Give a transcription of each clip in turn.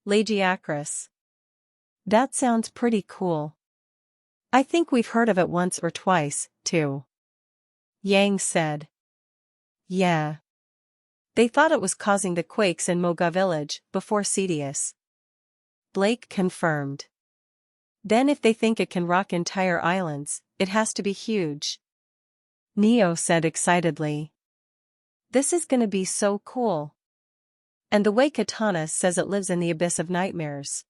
Lagiacrus. That sounds pretty cool. I think we've heard of it once or twice, too. Yang said. Yeah. They thought it was causing the quakes in Moga village before Cedius. Blake confirmed. Then if they think it can rock entire islands, it has to be huge. Neo said excitedly. This is gonna be so cool. And the way Katana says it lives in the abyss of nightmares.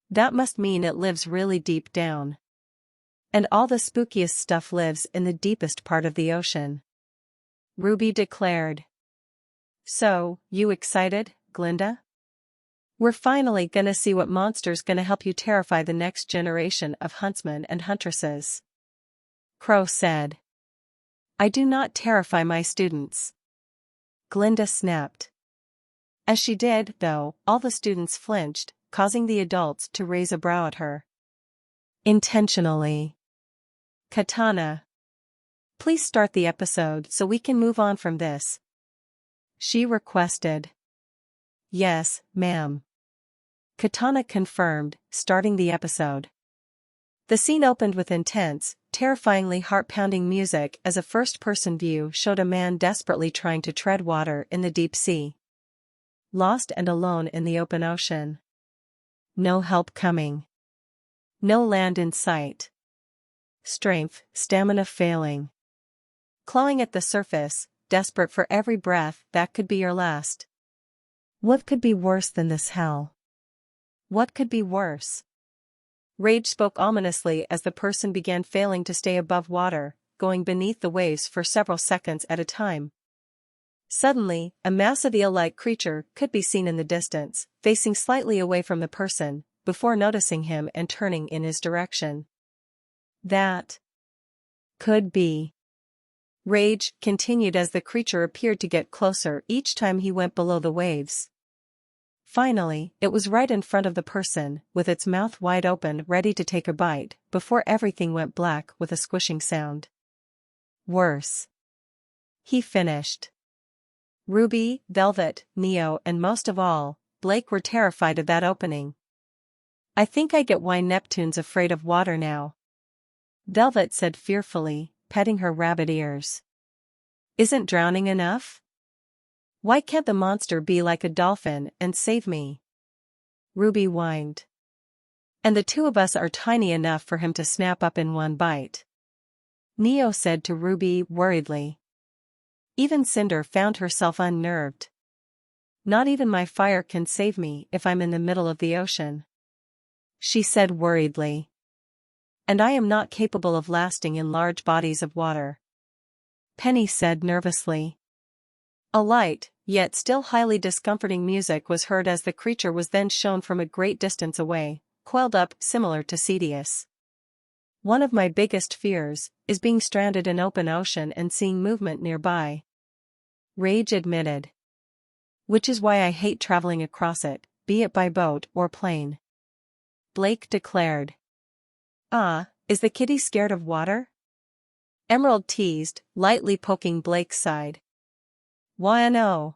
That must mean it lives really deep down. And all the spookiest stuff lives in the deepest part of the ocean. RWBY declared. So, you excited, Glinda? We're finally gonna see what monster's gonna help you terrify the next generation of huntsmen and huntresses. Crow said. I do not terrify my students. Glinda snapped. As she did, though, all the students flinched, causing the adults to raise a brow at her. Intentionally. Katana. Please start the episode so we can move on from this. She requested. Yes, ma'am. Katana confirmed, starting the episode. The scene opened with intense, terrifyingly heart-pounding music as a first-person view showed a man desperately trying to tread water in the deep sea. Lost and alone in the open ocean. No help coming. No land in sight. Strength, stamina failing. Clawing at the surface, desperate for every breath that could be your last. What could be worse than this hell? What could be worse? Rage spoke ominously as the person began failing to stay above water, going beneath the waves for several seconds at a time. Suddenly, a massive eel-like creature could be seen in the distance, facing slightly away from the person, before noticing him and turning in his direction. That could be. Rage continued as the creature appeared to get closer each time he went below the waves. Finally, it was right in front of the person, with its mouth wide open ready to take a bite, before everything went black with a squishing sound. Worse. He finished. RWBY, Velvet, Neo and most of all, Blake were terrified of that opening. I think I get why Neptune's afraid of water now. Velvet said fearfully, petting her rabbit ears. Isn't drowning enough? Why can't the monster be like a dolphin and save me? RWBY whined. And the two of us are tiny enough for him to snap up in one bite. Neo said to RWBY worriedly. Even Cinder found herself unnerved. Not even my fire can save me if I'm in the middle of the ocean. She said worriedly. And I am not capable of lasting in large bodies of water. Penny said nervously. A light, yet still highly discomforting music was heard as the creature was then shown from a great distance away, coiled up similar to Cedius. One of my biggest fears is being stranded in open ocean and seeing movement nearby. Rage admitted. Which is why I hate traveling across it, be it by boat or plane. Blake declared. Is the kitty scared of water? Emerald teased, lightly poking Blake's side. Why no?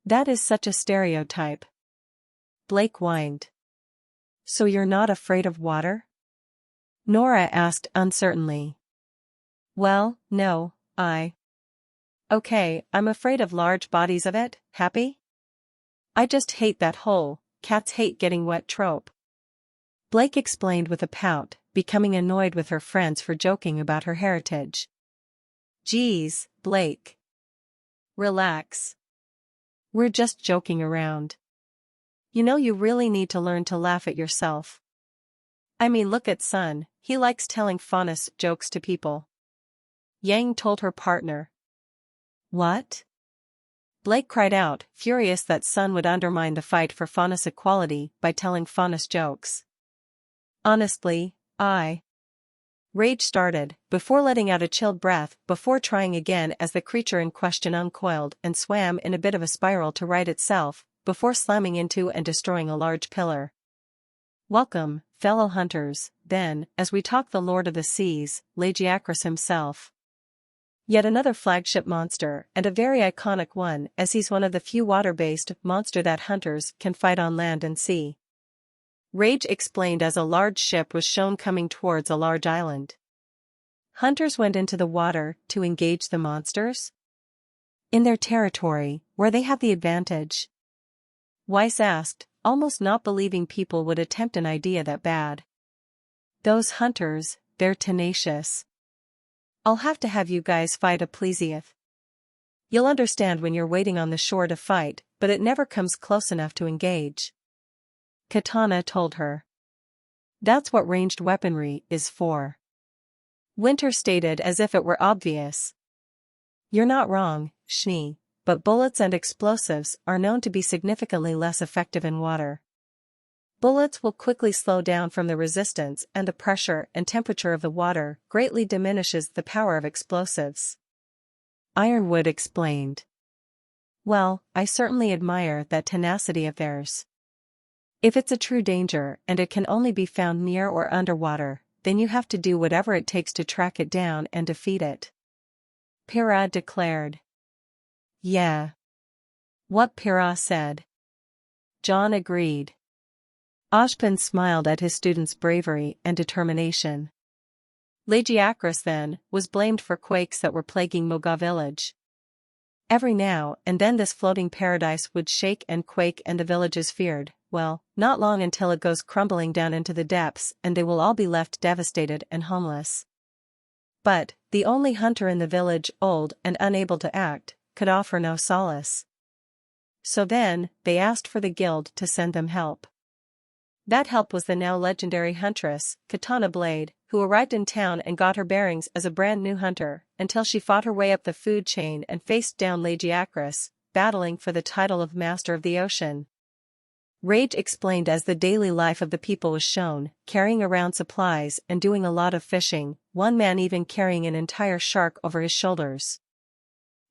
That is such a stereotype. Blake whined. So you're not afraid of water? Nora asked uncertainly. Well, no, Okay, I'm afraid of large bodies of it, happy? I just hate that whole, cats hate getting wet trope. Blake explained with a pout, becoming annoyed with her friends for joking about her heritage. Geez, Blake. Relax. We're just joking around. You know you really need to learn to laugh at yourself. I mean look at Sun, he likes telling Faunus jokes to people. Yang told her partner. What? Blake cried out, furious that Sun would undermine the fight for Faunus equality by telling Faunus jokes. Honestly, Rage started, before letting out a chilled breath, before trying again as the creature in question uncoiled and swam in a bit of a spiral to right itself, before slamming into and destroying a large pillar. Welcome, fellow hunters, then, as we talk the Lord of the Seas, Lagiacrus himself. Yet another flagship monster, and a very iconic one, as he's one of the few water-based monster that hunters can fight on land and sea. Rage explained as a large ship was shown coming towards a large island. Hunters went into the water to engage the monsters? In their territory, where they have the advantage? Weiss asked, almost not believing people would attempt an idea that bad. Those hunters, they're tenacious. I'll have to have you guys fight a pleasieth. You'll understand when you're waiting on the shore to fight, but it never comes close enough to engage. Katana told her. That's what ranged weaponry is for. Winter stated as if it were obvious. You're not wrong, Schnee, but bullets and explosives are known to be significantly less effective in water. Bullets will quickly slow down from the resistance, and the pressure and temperature of the water greatly diminishes the power of explosives. Ironwood explained. Well, I certainly admire that tenacity of theirs. If it's a true danger and it can only be found near or underwater, then you have to do whatever it takes to track it down and defeat it. Pyrrha declared. Yeah. What Pyrrha said. John agreed. Ashpin smiled at his students' bravery and determination. Lagiacrus, then, was blamed for quakes that were plaguing Moga village. Every now and then this floating paradise would shake and quake, and the villages feared, well, not long until it goes crumbling down into the depths and they will all be left devastated and homeless. But, the only hunter in the village, old and unable to act, could offer no solace. So then, they asked for the guild to send them help. That help was the now legendary huntress, Katana Blade, who arrived in town and got her bearings as a brand new hunter, until she fought her way up the food chain and faced down Lagiacrus, battling for the title of Master of the Ocean. Rage explained as the daily life of the people was shown, carrying around supplies and doing a lot of fishing, one man even carrying an entire shark over his shoulders.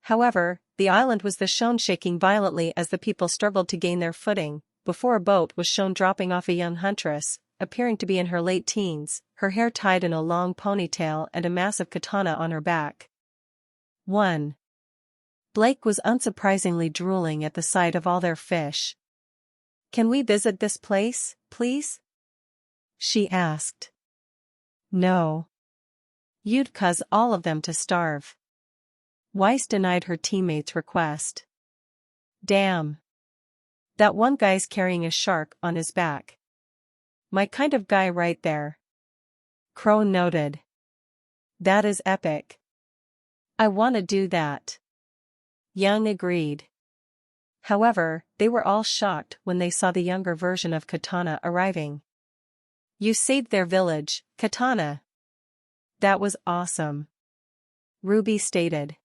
However, the island was shown shaking violently as the people struggled to gain their footing, before a boat was shown dropping off a young huntress, appearing to be in her late teens, her hair tied in a long ponytail and a massive katana on her back. 1. Blake was unsurprisingly drooling at the sight of all their fish. Can we visit this place, please? She asked. No. You'd cause all of them to starve. Weiss denied her teammate's request. Damn. That one guy's carrying a shark on his back. My kind of guy right there. Crow noted. That is epic. I want to do that. Young agreed. However, they were all shocked when they saw the younger version of Katana arriving. You saved their village, Katana. That was awesome. RWBY stated.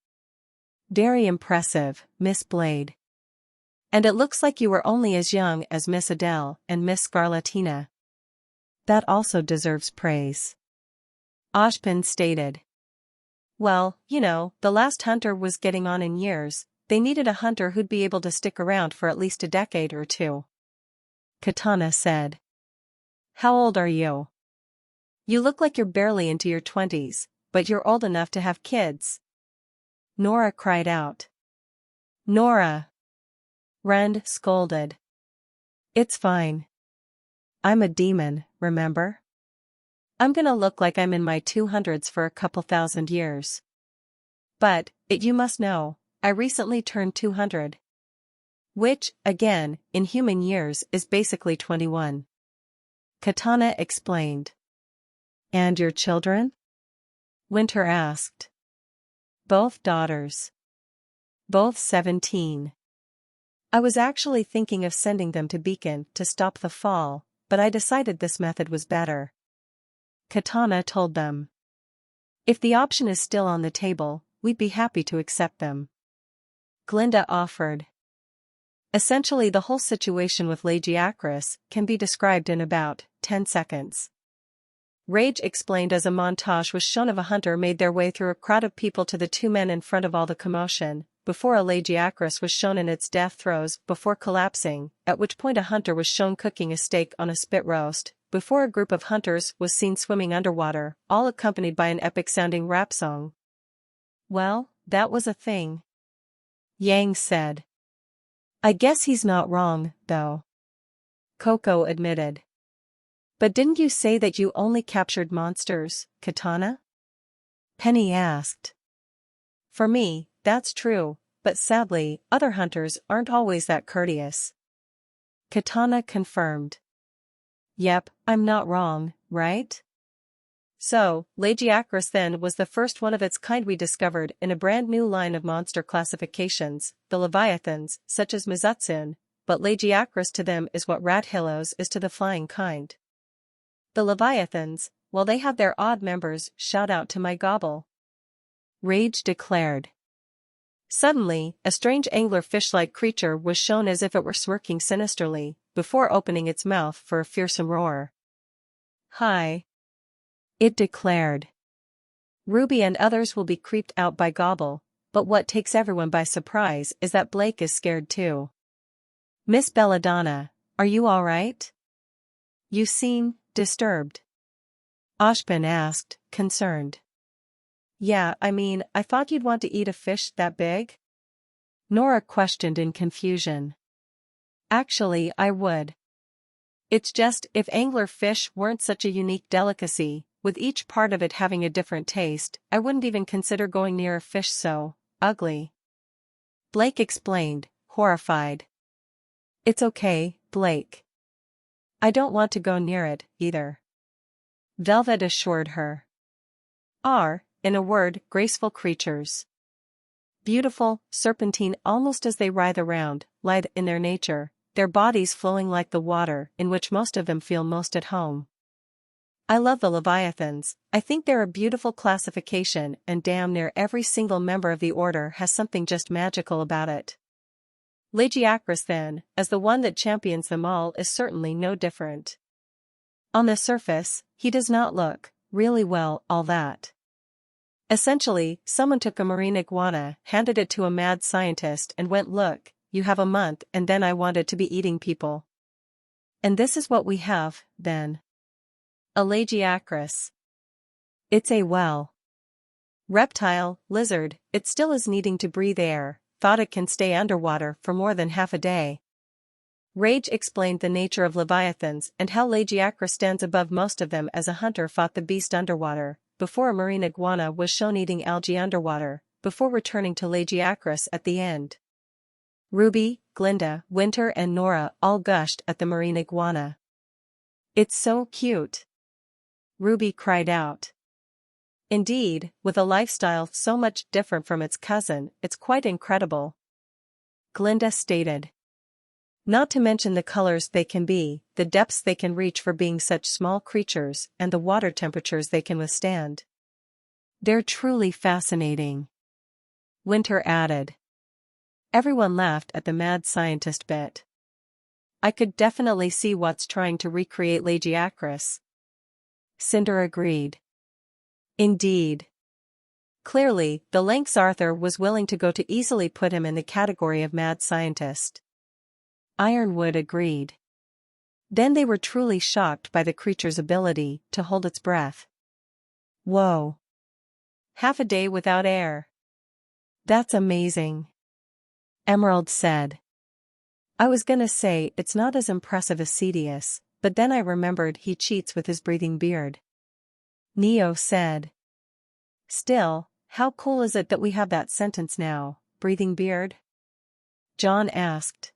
Very impressive, Miss Blade. And it looks like you were only as young as Miss Adele and Miss Scarlatina. That also deserves praise. Ashpin stated. Well, the last hunter was getting on in years. They needed a hunter who'd be able to stick around for at least a decade or two. Katana said. How old are you? You look like you're barely into your 20s, but you're old enough to have kids. Nora cried out. Nora! Rend scolded. It's fine. I'm a demon, remember? I'm gonna look like I'm in my 200s for a couple thousand years. But, you must know, I recently turned 200. Which, again, in human years is basically 21. Katana explained. And your children? Winter asked. Both daughters. Both 17. I was actually thinking of sending them to Beacon to stop the fall, but I decided this method was better. Katana told them. If the option is still on the table, we'd be happy to accept them. Glinda offered. Essentially the whole situation with Lagiacrus can be described in about 10 seconds. Rage explained as a montage was shown of a hunter made their way through a crowd of people to the two men in front of all the commotion, before a Lagiacrus was shown in its death throes before collapsing, at which point a hunter was shown cooking a steak on a spit roast, before a group of hunters was seen swimming underwater, all accompanied by an epic-sounding rap song. Well, that was a thing, Yang said. I guess he's not wrong, though, Coco admitted. But didn't you say that you only captured monsters, Katana? Penny asked. For me, that's true, but sadly, other hunters aren't always that courteous, Katana confirmed. Yep, I'm not wrong, right? So, Lagiacrus then was the first one of its kind we discovered in a brand new line of monster classifications, the Leviathans, such as Mizutsune, but Lagiacrus to them is what Rathalos is to the flying kind. The Leviathans, while they have their odd members, shout out to my gobble, Rage declared. Suddenly, a strange angler-fish-like creature was shown as if it were smirking sinisterly, before opening its mouth for a fearsome roar. Hi, it declared. Ruby and others will be creeped out by Gobble, but what takes everyone by surprise is that Blake is scared too. Miss Belladonna, are you all right? You seem disturbed, Ashbin asked, concerned. Yeah, I mean, I thought you'd want to eat a fish that big? Nora questioned in confusion. Actually, I would. It's just, if angler fish weren't such a unique delicacy, with each part of it having a different taste, I wouldn't even consider going near a fish so ugly, Blake explained, horrified. It's okay, Blake. I don't want to go near it, either, Velvet assured her. In a word, graceful creatures. Beautiful, serpentine almost as they writhe around, light in their nature, their bodies flowing like the water in which most of them feel most at home. I love the Leviathans. I think they're a beautiful classification and damn near every single member of the order has something just magical about it. Lagiacrus then, as the one that champions them all, is certainly no different. On the surface, he does not look, really well, all that. Essentially, someone took a marine iguana, handed it to a mad scientist and went, look, you have a month and then I wanted to be eating people. And this is what we have, then. A Lagiacrus. It's a reptile, lizard, it still is needing to breathe air, thought it can stay underwater for more than half a day. Rage explained the nature of Leviathans and how Lagiacrus stands above most of them as a hunter fought the beast underwater, before a marine iguana was shown eating algae underwater, before returning to Lagiacrus at the end. Ruby, Glinda, Winter and Nora all gushed at the marine iguana. It's so cute, Ruby cried out. Indeed, with a lifestyle so much different from its cousin, it's quite incredible, Glinda stated. Not to mention the colors they can be, the depths they can reach for being such small creatures, and the water temperatures they can withstand. They're truly fascinating, Winter added. Everyone laughed at the mad scientist bit. I could definitely see what's trying to recreate Lagiacrus, Cinder agreed. Indeed. Clearly, the lengths Arthur was willing to go to easily put him in the category of mad scientist. Ironwood agreed. Then they were truly shocked by the creature's ability to hold its breath. Whoa. Half a day without air. That's amazing, Emerald said. I was gonna say it's not as impressive as Cedius, but then I remembered he cheats with his breathing beard, Neo said. Still, how cool is it that we have that sentence now, breathing beard? John asked.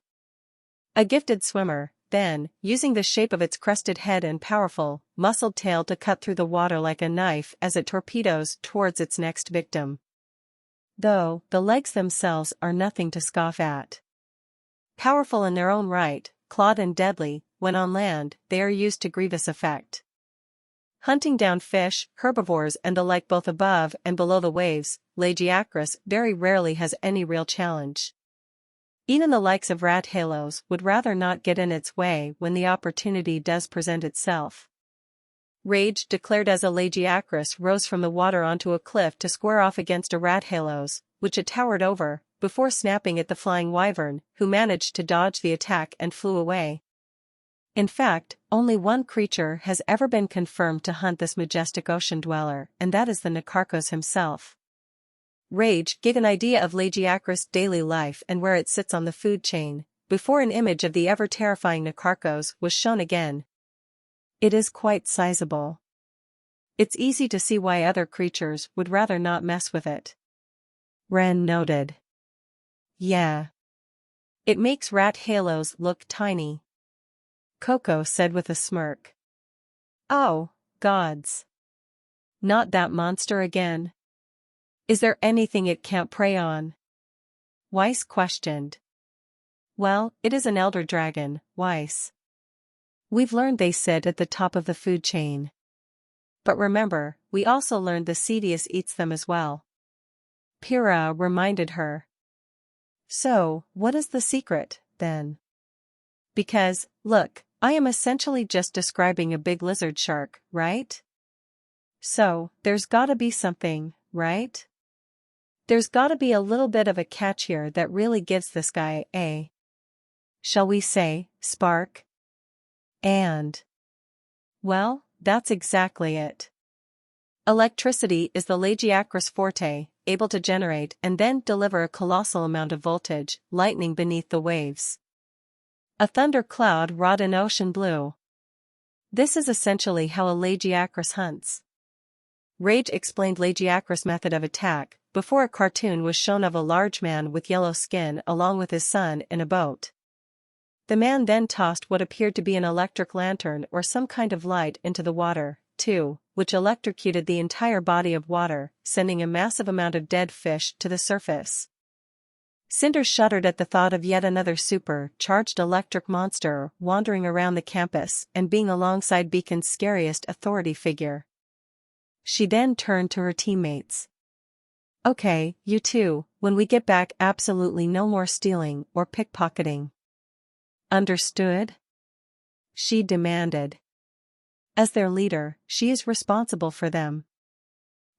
A gifted swimmer, then, using the shape of its crested head and powerful, muscled tail to cut through the water like a knife as it torpedoes towards its next victim. Though, the legs themselves are nothing to scoff at. Powerful in their own right, clawed and deadly, when on land, they are used to grievous effect. Hunting down fish, herbivores and the like both above and below the waves, Lagiacrus very rarely has any real challenge. Even the likes of Rathalos would rather not get in its way when the opportunity does present itself. Rage declared as a Lagiacrus rose from the water onto a cliff to square off against a Rathalos, which it towered over, before snapping at the flying wyvern, who managed to dodge the attack and flew away. In fact, only one creature has ever been confirmed to hunt this majestic ocean dweller, and that is the Lagiacrus himself. Rage gave an idea of Lagiacrus' daily life and where it sits on the food chain, before an image of the ever-terrifying Lagiacrus was shown again. It is quite sizable. It's easy to see why other creatures would rather not mess with it. Ren noted. Yeah. It makes rat halos look tiny. Coco said with a smirk. Oh, gods. Not that monster again. Is there anything it can't prey on? Weiss questioned. Well, it is an elder dragon, Weiss. We've learned they sit at the top of the food chain. But remember, we also learned the Cedius eats them as well. Pyrrha reminded her. So, what is the secret, then? Because, look, I am essentially just describing a big lizard shark, right? So, there's gotta be something, right? There's gotta be a little bit of a catch here that really gives this guy a, shall we say, spark? And, well, that's exactly it. Electricity is the Lagiacrus forte, able to generate and then deliver a colossal amount of voltage, lightning beneath the waves. A thunder cloud wrought in ocean blue. This is essentially how a Lagiacrus hunts. Rage explained Lagiacrus' method of attack, before a cartoon was shown of a large man with yellow skin along with his son in a boat. The man then tossed what appeared to be an electric lantern or some kind of light into the water, too, which electrocuted the entire body of water, sending a massive amount of dead fish to the surface. Cinder shuddered at the thought of yet another super-charged electric monster wandering around the campus and being alongside Beacon's scariest authority figure. She then turned to her teammates. Okay, you two, when we get back absolutely no more stealing or pickpocketing. Understood? She demanded. As their leader, she is responsible for them.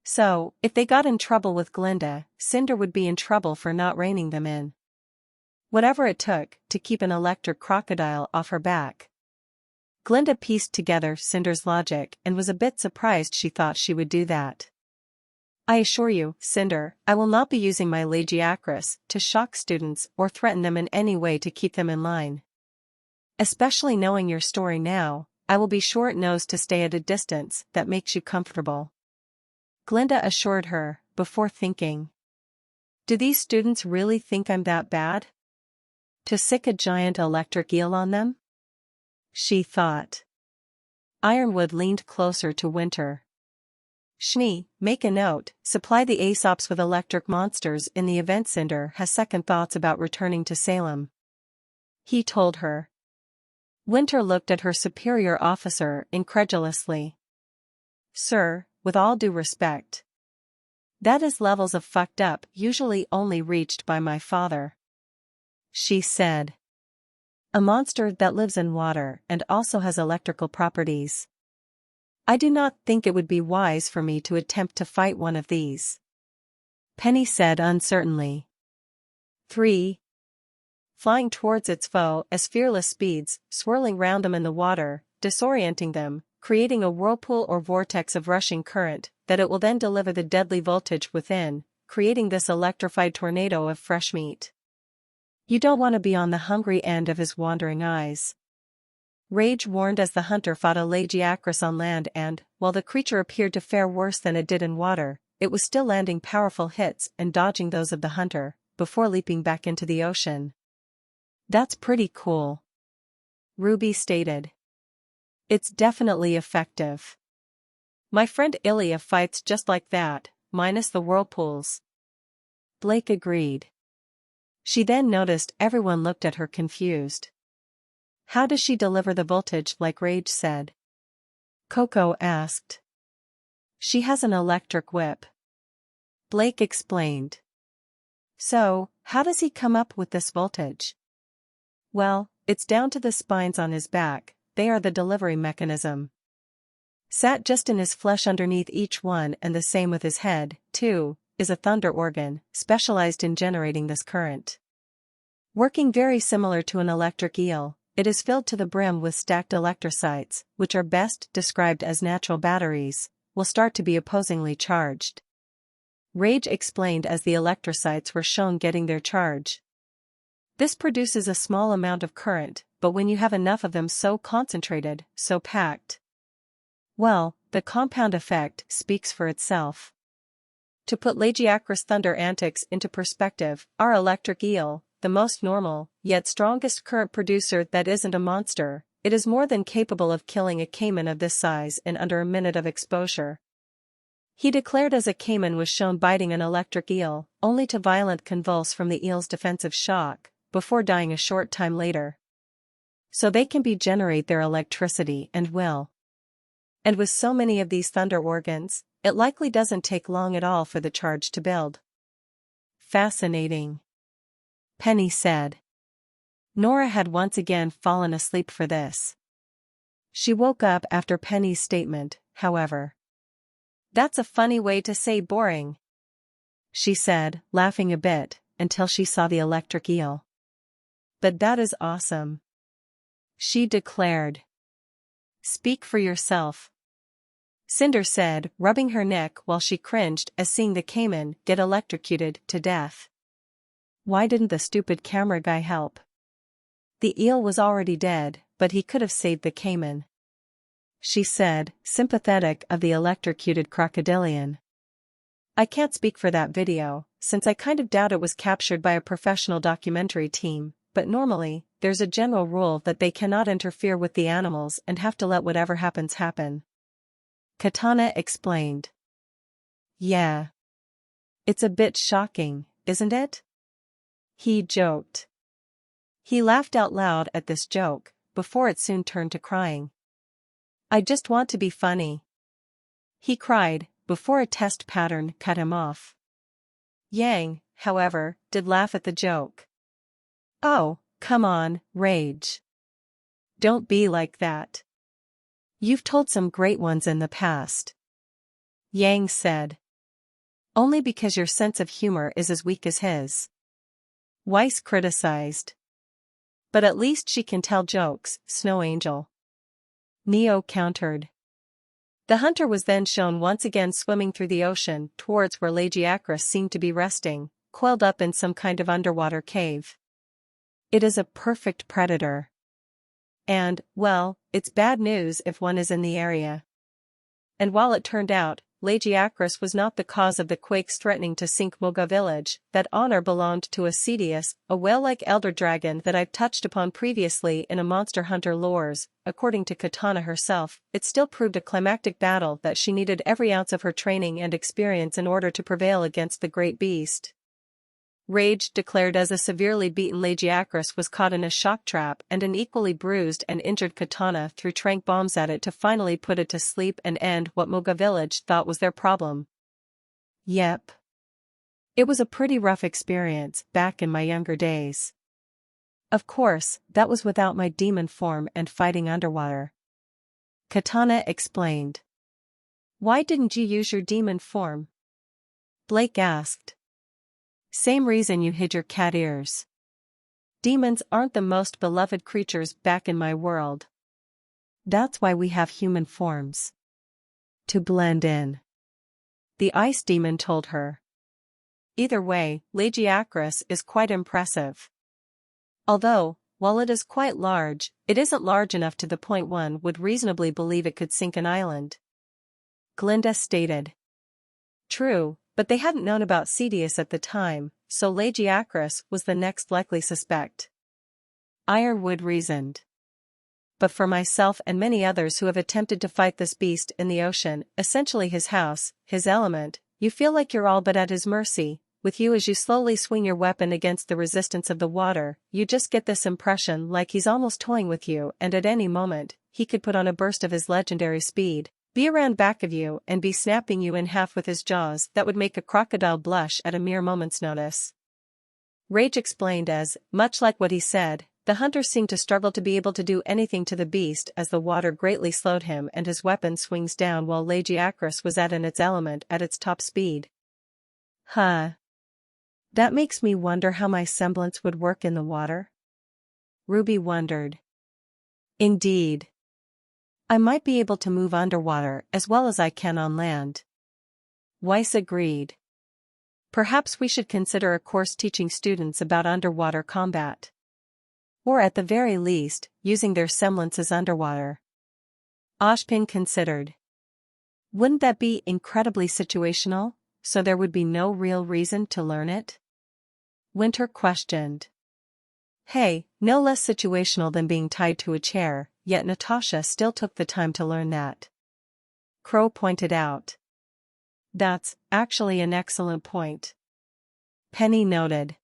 So, if they got in trouble with Glinda, Cinder would be in trouble for not reining them in. Whatever it took to keep an electric crocodile off her back. Glinda pieced together Cinder's logic and was a bit surprised she thought she would do that. I assure you, Cinder, I will not be using my Lagiacrus to shock students or threaten them in any way to keep them in line. Especially knowing your story now, I will be short-nosed to stay at a distance that makes you comfortable. Glinda assured her, before thinking. Do these students really think I'm that bad? To sick a giant electric eel on them? She thought. Ironwood leaned closer to Winter. Shmi, make a note, supply the Aesops with electric monsters in the event Cinder has second thoughts about returning to Salem. He told her. Winter looked at her superior officer incredulously. Sir, with all due respect. That is levels of fucked up usually only reached by my father. She said. A monster that lives in water and also has electrical properties. I do not think it would be wise for me to attempt to fight one of these. Penny said uncertainly. 3. Flying towards its foe as fearless speeds, swirling round them in the water, disorienting them, creating a whirlpool or vortex of rushing current, that it will then deliver the deadly voltage within, creating this electrified tornado of fresh meat. You don't want to be on the hungry end of his wandering eyes. Rage warned as the hunter fought a Lagiacrus on land and, while the creature appeared to fare worse than it did in water, it was still landing powerful hits and dodging those of the hunter, before leaping back into the ocean. That's pretty cool. RWBY stated. It's definitely effective. My friend Ilya fights just like that, minus the whirlpools. Blake agreed. She then noticed everyone looked at her confused. How does she deliver the voltage like Rage said? Coco asked. She has an electric whip. Blake explained. So, how does he come up with this voltage? Well, it's down to the spines on his back, they are the delivery mechanism. Sat just in his flesh underneath each one, and the same with his head, too, is a thunder organ, specialized in generating this current. Working very similar to an electric eel, it is filled to the brim with stacked electrocytes, which are best described as natural batteries, will start to be opposingly charged. Rage explained as the electrocytes were shown getting their charge. This produces a small amount of current, but when you have enough of them so concentrated, so packed, well, the compound effect speaks for itself. To put Lagiacrus thunder antics into perspective, our electric eel, the most normal, yet strongest current producer that isn't a monster, it is more than capable of killing a caiman of this size in under a minute of exposure. He declared as a caiman was shown biting an electric eel, only to violent convulse from the eel's defensive shock, before dying a short time later. So they can generate their electricity and will. And with so many of these thunder organs, it likely doesn't take long at all for the charge to build. Fascinating, Penny said. Nora had once again fallen asleep for this. She woke up after Penny's statement, however. That's a funny way to say boring, she said, laughing a bit, until she saw the electric eel. But that is awesome, she declared. Speak for yourself, Cinder said, rubbing her neck while she cringed as seeing the caiman get electrocuted to death. Why didn't the stupid camera guy help? The eel was already dead, but he could have saved the caiman, she said, sympathetic of the electrocuted crocodilian. I can't speak for that video, since I kind of doubt it was captured by a professional documentary team, but normally, there's a general rule that they cannot interfere with the animals and have to let whatever happens happen. Katana explained. Yeah. It's a bit shocking, isn't it? He joked. He laughed out loud at this joke, before it soon turned to crying. I just want to be funny, he cried, before a test pattern cut him off. Yang, however, did laugh at the joke. Oh, come on, Rage. Don't be like that. You've told some great ones in the past, Yang said. Only because your sense of humor is as weak as his, Weiss criticized. But at least she can tell jokes, Snow Angel, Neo countered. The hunter was then shown once again swimming through the ocean towards where Lagiacrus seemed to be resting, coiled up in some kind of underwater cave. It is a perfect predator. And, well, it's bad news if one is in the area. And while it turned out, Lagiacrus was not the cause of the quakes threatening to sink Moga village, that honor belonged to Ascetius, a whale-like elder dragon that I've touched upon previously in a Monster Hunter lores. According to Katana herself, it still proved a climactic battle that she needed every ounce of her training and experience in order to prevail against the great beast. Rage declared as a severely beaten Lagiacrus was caught in a shock trap and an equally bruised and injured Katana threw tranq bombs at it to finally put it to sleep and end what Moga village thought was their problem. Yep. It was a pretty rough experience back in my younger days. Of course, that was without my demon form and fighting underwater, Katana explained. Why didn't you use your demon form? Blake asked. Same reason you hid your cat ears. Demons aren't the most beloved creatures back in my world. That's why we have human forms. To blend in, the ice demon told her. Either way, Lagiacrus is quite impressive. Although, while it is quite large, it isn't large enough to the point one would reasonably believe it could sink an island, Glinda stated. True, but they hadn't known about Cedius at the time, so Lagiacrus was the next likely suspect, Ironwood reasoned. But for myself and many others who have attempted to fight this beast in the ocean, essentially his house, his element, you feel like you're all but at his mercy. With you as you slowly swing your weapon against the resistance of the water, you just get this impression like he's almost toying with you, and at any moment, he could put on a burst of his legendary speed, be around back of you and be snapping you in half with his jaws that would make a crocodile blush at a mere moment's notice. Rage explained as, much like what he said, the hunter seemed to struggle to be able to do anything to the beast as the water greatly slowed him and his weapon swings down while Lagiacrus was in its element at its top speed. Huh. That makes me wonder how my semblance would work in the water? Ruby wondered. Indeed. I might be able to move underwater as well as I can on land. Weiss agreed. Perhaps we should consider a course teaching students about underwater combat. Or at the very least, using their semblances underwater. Ashpin considered. Wouldn't that be incredibly situational, so there would be no real reason to learn it? Winter questioned. Hey, no less situational than being tied to a chair, yet Natasha still took the time to learn that. Crow pointed out. That's actually an excellent point. Penny noted.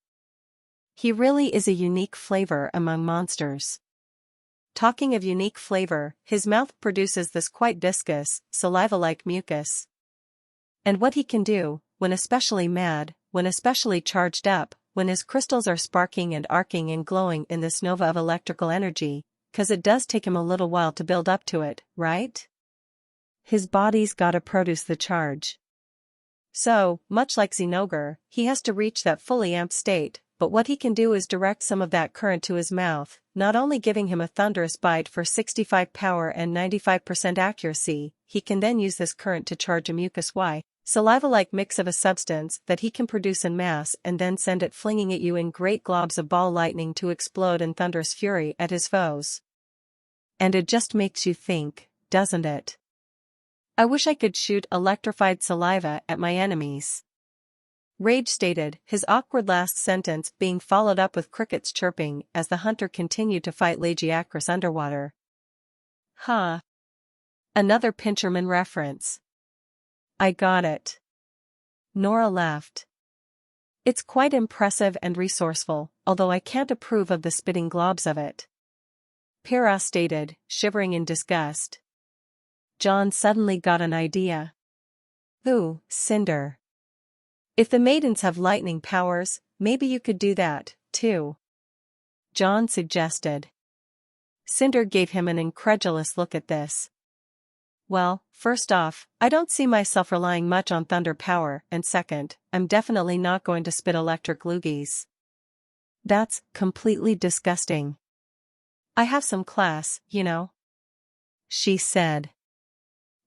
He really is a unique flavor among monsters. Talking of unique flavor, his mouth produces this quite viscous, saliva-like mucus. And what he can do, when especially mad, when especially charged up, when his crystals are sparking and arcing and glowing in this nova of electrical energy, 'cause it does take him a little while to build up to it, right? His body's gotta produce the charge. So, much like Zenogre, he has to reach that fully amped state, but what he can do is direct some of that current to his mouth, not only giving him a thunderous bite for 65 power and 95% accuracy, he can then use this current to charge a mucus saliva-like mix of a substance that he can produce in mass and then send it flinging at you in great globs of ball lightning to explode in thunderous fury at his foes. And it just makes you think, doesn't it? I wish I could shoot electrified saliva at my enemies. Rage stated, his awkward last sentence being followed up with crickets chirping as the hunter continued to fight Lagiacrus underwater. Huh. Another Pincherman reference. I got it. Nora laughed. It's quite impressive and resourceful, although I can't approve of the spitting globs of it. Pyrrha stated, shivering in disgust. John suddenly got an idea. Ooh, Cinder. If the maidens have lightning powers, maybe you could do that, too. John suggested. Cinder gave him an incredulous look at this. Well, first off, I don't see myself relying much on thunder power, and second, I'm definitely not going to spit electric loogies. That's completely disgusting. I have some class, you know. She said.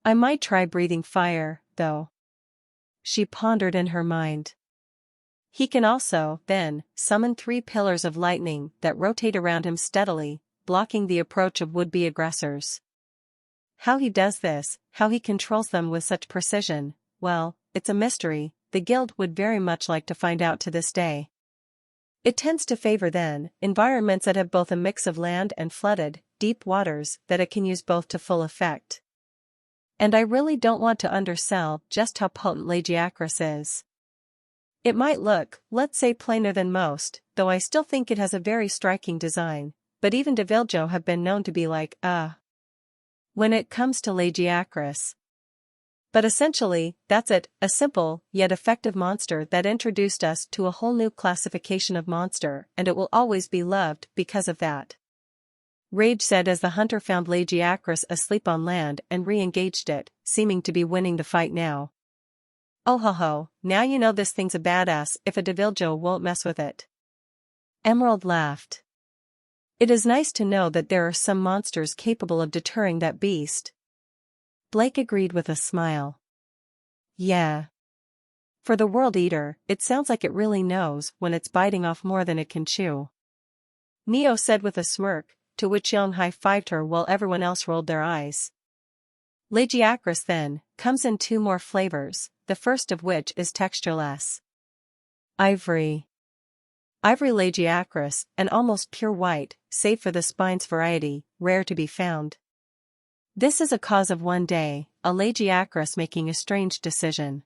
I might try breathing fire, though. She pondered in her mind. He can also, then, summon 3 pillars of lightning that rotate around him steadily, blocking the approach of would-be aggressors. How he does this, how he controls them with such precision, well, it's a mystery, the guild would very much like to find out to this day. It tends to favor, then, environments that have both a mix of land and flooded, deep waters that it can use both to full effect. And I really don't want to undersell just how potent Lagiacrus is. It might look, let's say, plainer than most, though I still think it has a very striking design, but even Deviljo have been known to be like, when it comes to Lagiacrus. But essentially, that's it, a simple, yet effective monster that introduced us to a whole new classification of monster, and it will always be loved because of that. Rage said as the hunter found Lagiacrus asleep on land and re-engaged it, seeming to be winning the fight now. Oh ho ho, now you know this thing's a badass if a Deviljo won't mess with it. Emerald laughed. It is nice to know that there are some monsters capable of deterring that beast. Blake agreed with a smile. Yeah. For the World Eater, it sounds like it really knows when it's biting off more than it can chew. Neo said with a smirk, to which Young high-fived her while everyone else rolled their eyes. Lagiacrus then, comes in 2 more flavors, the first of which is textureless. Ivory. Ivory Lagiacrus, an almost pure white, save for the spines variety, rare to be found. This is a cause of one day, a Lagiacrus making a strange decision.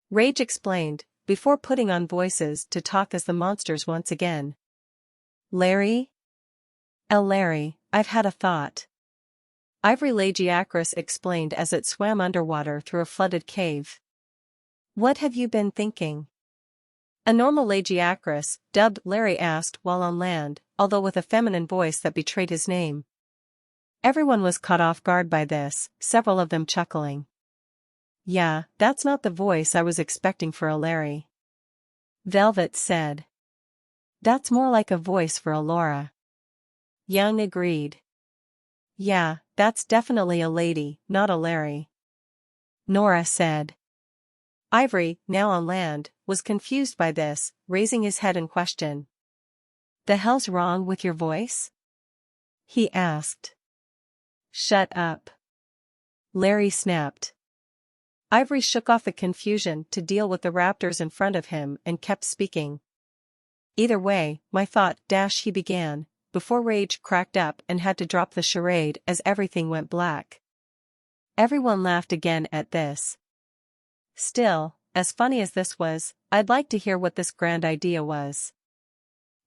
Rage explained, before putting on voices to talk as the monsters once again. Larry? Larry, I've had a thought. Ivory Lagiacrus explained as it swam underwater through a flooded cave. What have you been thinking? A normal Lagiacrus, dubbed Larry, asked while on land, although with a feminine voice that betrayed his name. Everyone was caught off guard by this, several of them chuckling. Yeah, that's not the voice I was expecting for a Larry. Velvet said. That's more like a voice for a Laura. Young agreed. Yeah, that's definitely a lady, not a Larry. Nora said. Ivory, now on land, was confused by this, raising his head in question. "The hell's wrong with your voice?" he asked. "Shut up," Larry snapped. Ivory shook off the confusion to deal with the raptors in front of him and kept speaking. "Either way, my thought," he began, before rage cracked up and had to drop the charade as everything went black. Everyone laughed again at this. "Still, as funny as this was, I'd like to hear what this grand idea was,"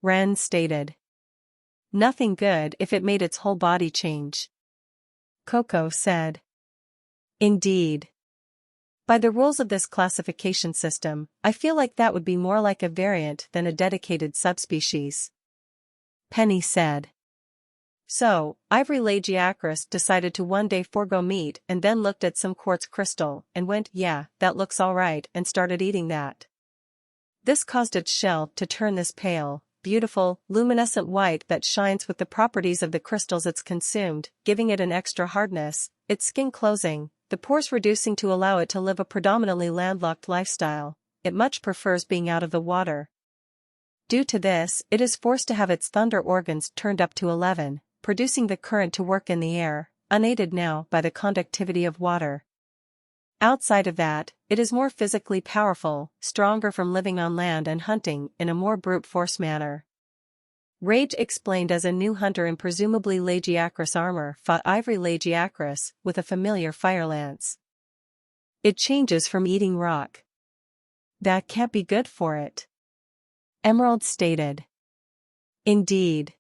Ren stated. "Nothing good if it made its whole body change," Coco said. "Indeed. By the rules of this classification system, I feel like that would be more like a variant than a dedicated subspecies," Penny said. So, Ivory Lagiacrus decided to one day forego meat and then looked at some quartz crystal and went, "Yeah, that looks alright," and started eating that. This caused its shell to turn this pale, beautiful, luminescent white that shines with the properties of the crystals it's consumed, giving it an extra hardness, its skin closing, the pores reducing to allow it to live a predominantly landlocked lifestyle. It much prefers being out of the water. Due to this, it is forced to have its thunder organs turned up to 11, producing the current to work in the air, unaided now by the conductivity of water. Outside of that, it is more physically powerful, stronger from living on land and hunting in a more brute force manner. Rage explained as a new hunter in presumably Lagiacrus armor fought Ivory Lagiacrus with a familiar fire lance. "It changes from eating rock. That can't be good for it," Emerald stated. "Indeed.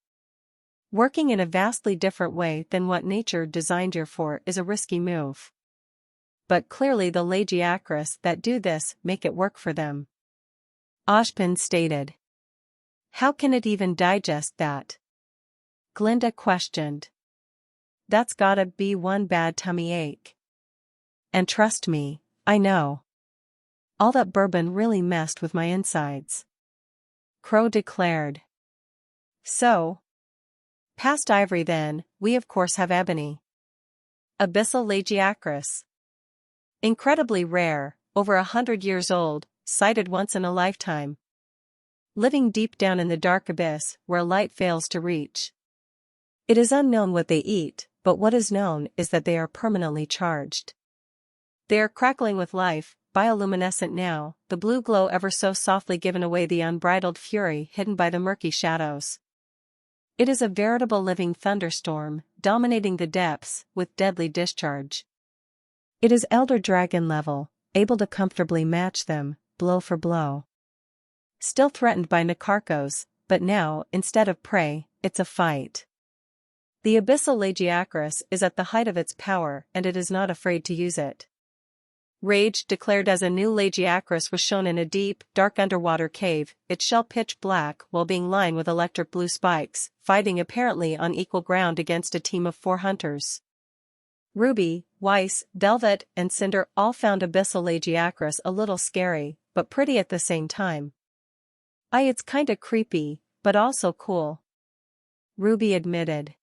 Working in a vastly different way than what nature designed you for is a risky move. But clearly the Lagiacrus that do this make it work for them," Oshpin stated. "How can it even digest that?" Glinda questioned. "That's gotta be one bad tummy ache. And trust me, I know. All that bourbon really messed with my insides," Crow declared. "So, past Ivory then, we of course have Ebony. Abyssal Lagiacrus. Incredibly rare, over 100 years old, sighted once in a lifetime. Living deep down in the dark abyss where light fails to reach. It is unknown what they eat, but what is known is that they are permanently charged. They are crackling with life, bioluminescent now, the blue glow ever so softly given away the unbridled fury hidden by the murky shadows. It is a veritable living thunderstorm, dominating the depths, with deadly discharge. It is Elder Dragon level, able to comfortably match them, blow for blow. Still threatened by Nakarkos, but now, instead of prey, it's a fight. The Abyssal Lagiacrus is at the height of its power and it is not afraid to use it." Rage declared as a new Lagiacrus was shown in a deep, dark underwater cave, its shell pitch black while being lined with electric blue spikes, fighting apparently on equal ground against a team of 4 hunters. Ruby, Weiss, Velvet, and Cinder all found Abyssal Lagiacrus a little scary, but pretty at the same time. It's kinda creepy, but also cool," Ruby admitted.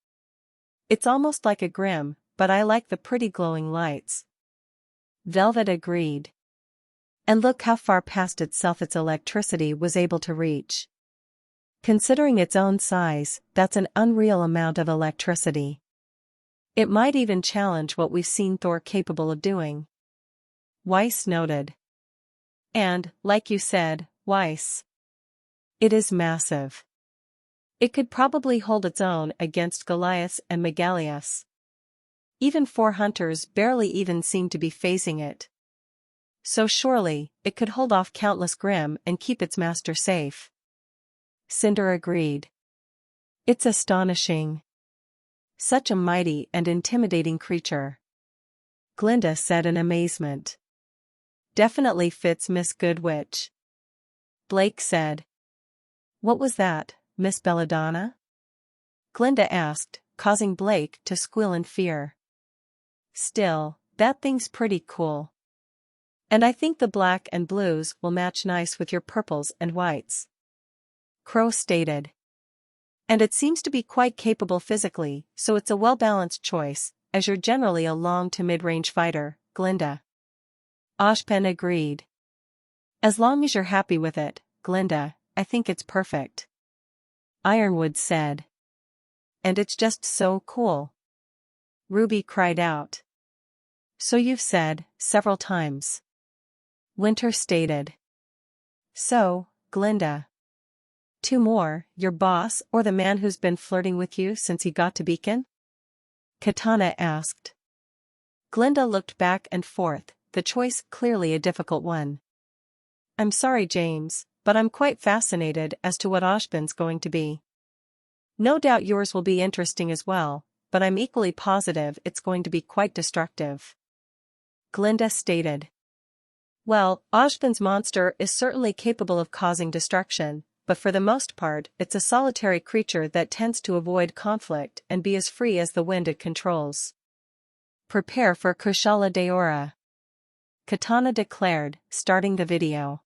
"It's almost like a Grimm, but I like the pretty glowing lights," Velvet agreed. "And look how far past itself its electricity was able to reach. Considering its own size, that's an unreal amount of electricity. It might even challenge what we've seen Thor capable of doing," Weiss noted. "And, like you said, Weiss, it is massive. It could probably hold its own against Goliath and Megalius. Even 4 hunters barely even seem to be facing it. So surely, it could hold off countless Grimm and keep its master safe." Cinder agreed. "It's astonishing. Such a mighty and intimidating creature," Glinda said in amazement. "Definitely fits Miss Goodwitch," Blake said. "What was that, Miss Belladonna?" Glinda asked, causing Blake to squeal in fear. "Still, that thing's pretty cool. And I think the black and blues will match nice with your purples and whites," Crow stated. "And it seems to be quite capable physically, so it's a well-balanced choice, as you're generally a long to mid-range fighter, Glinda." Oshpen agreed. As long as you're happy with it, Glinda, I think it's perfect. Ironwood said. And it's just so cool. Ruby cried out. So you've said, several times. Winter stated. So, Glinda. 2 more, your boss or the man who's been flirting with you since he got to Beacon? Katana asked. Glinda looked back and forth, the choice clearly a difficult one. I'm sorry, James, but I'm quite fascinated as to what Ashbin's going to be. No doubt yours will be interesting as well, but I'm equally positive it's going to be quite destructive. Glinda stated. Well, Ashbin's monster is certainly capable of causing destruction, but for the most part it's a solitary creature that tends to avoid conflict and be as free as the wind it controls. Prepare for Kushala Daora, Katana declared, starting the video.